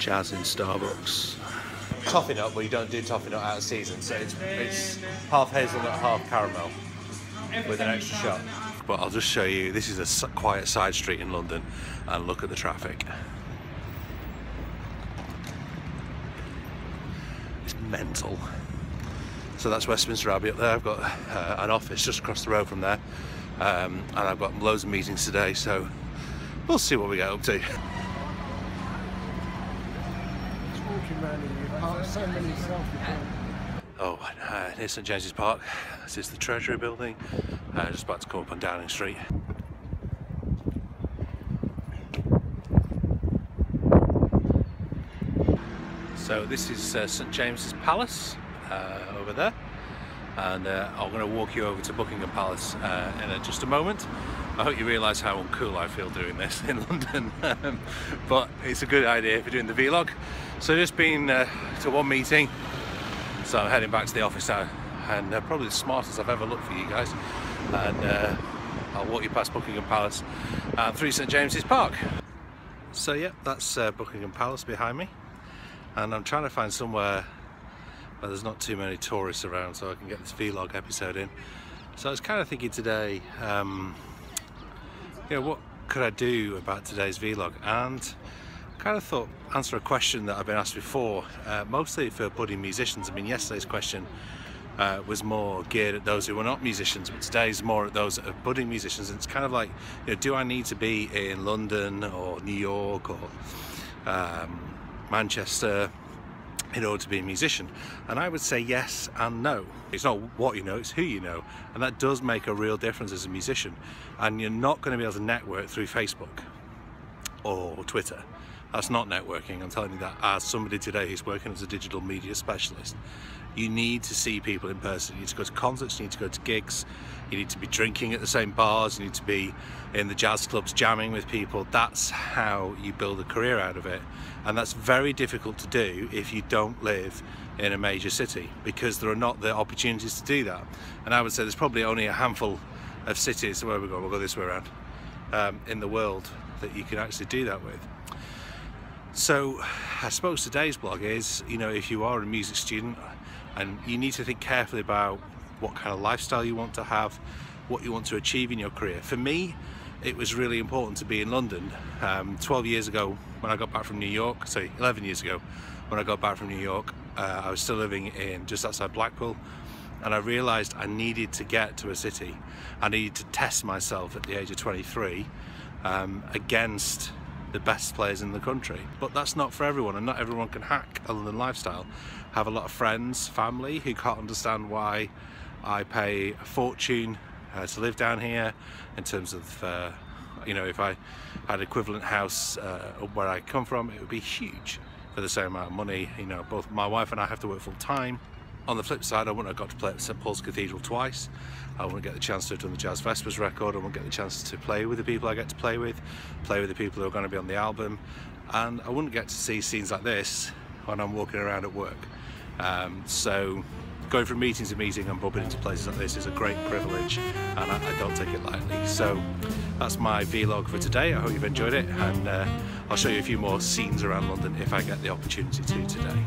Jazz in Starbucks. Toffee nut, but you don't do toffee nut out of season, so it's half hazelnut, half caramel with an extra shot. But I'll just show you, this is a quiet side street in London, and look at the traffic. It's mental. So that's Westminster Abbey up there. I've got an office just across the road from there, and I've got loads of meetings today, so we'll see what we get up to. Oh, near St James's Park. This is the Treasury building. Just about to come up on Downing Street. So this is St James's Palace over there, and I'm going to walk you over to Buckingham Palace in just a moment. I hope you realise how uncool I feel doing this in London, but it's a good idea if you're doing the vlog. So just been to one meeting, so I'm heading back to the office now, and probably the smartest I've ever looked for you guys, and I'll walk you past Buckingham Palace and through St James's Park. So yeah, that's Buckingham Palace behind me, and I'm trying to find somewhere where there's not too many tourists around so I can get this vlog episode in. So I was kind of thinking today, you know, what could I do about today's vlog, and kind of thought answer a question that I've been asked before, mostly for budding musicians. I mean, yesterday's question was more geared at those who were not musicians, but today's more at those that are budding musicians. And it's kind of like, you know, do I need to be in London or New York or Manchester in order to be a musician? And I would say yes and no. It's not what you know, it's who you know, and that does make a real difference as a musician. And you're not going to be able to network through Facebook or Twitter. That's not networking, I'm telling you that as somebody today who's working as a digital media specialist. You need to see people in person. You need to go to concerts, you need to go to gigs, you need to be drinking at the same bars, you need to be in the jazz clubs jamming with people. That's how you build a career out of it, and that's very difficult to do if you don't live in a major city, because there are not the opportunities to do that. And I would say there's probably only a handful of cities, where we go, we'll go this way around, in the world that you can actually do that with. So I suppose today's blog is, you know, if you are a music student, and you need to think carefully about what kind of lifestyle you want to have, what you want to achieve in your career. For me, it was really important to be in London. 12 years ago when I got back from New York, sorry, 11 years ago when I got back from New York, I was still living in just outside Blackpool, and I realised I needed to get to a city. I needed to test myself at the age of 23 against the best players in the country. But that's not for everyone, and not everyone can hack a London lifestyle. I have a lot of friends, family, who can't understand why I pay a fortune to live down here, in terms of, you know, if I had equivalent house where I come from, it would be huge for the same amount of money. You know, both my wife and I have to work full time. On the flip side, I wouldn't have got to play at St Paul's Cathedral twice. I wouldn't get the chance to have done the Jazz Vespers record. I wouldn't get the chance to play with the people I get to play with the people who are going to be on the album, and I wouldn't get to see scenes like this when I'm walking around at work. So going from meeting to meeting and bumping into places like this is a great privilege, and I don't take it lightly. So that's my vlog for today. I hope you've enjoyed it, and I'll show you a few more scenes around London if I get the opportunity to today.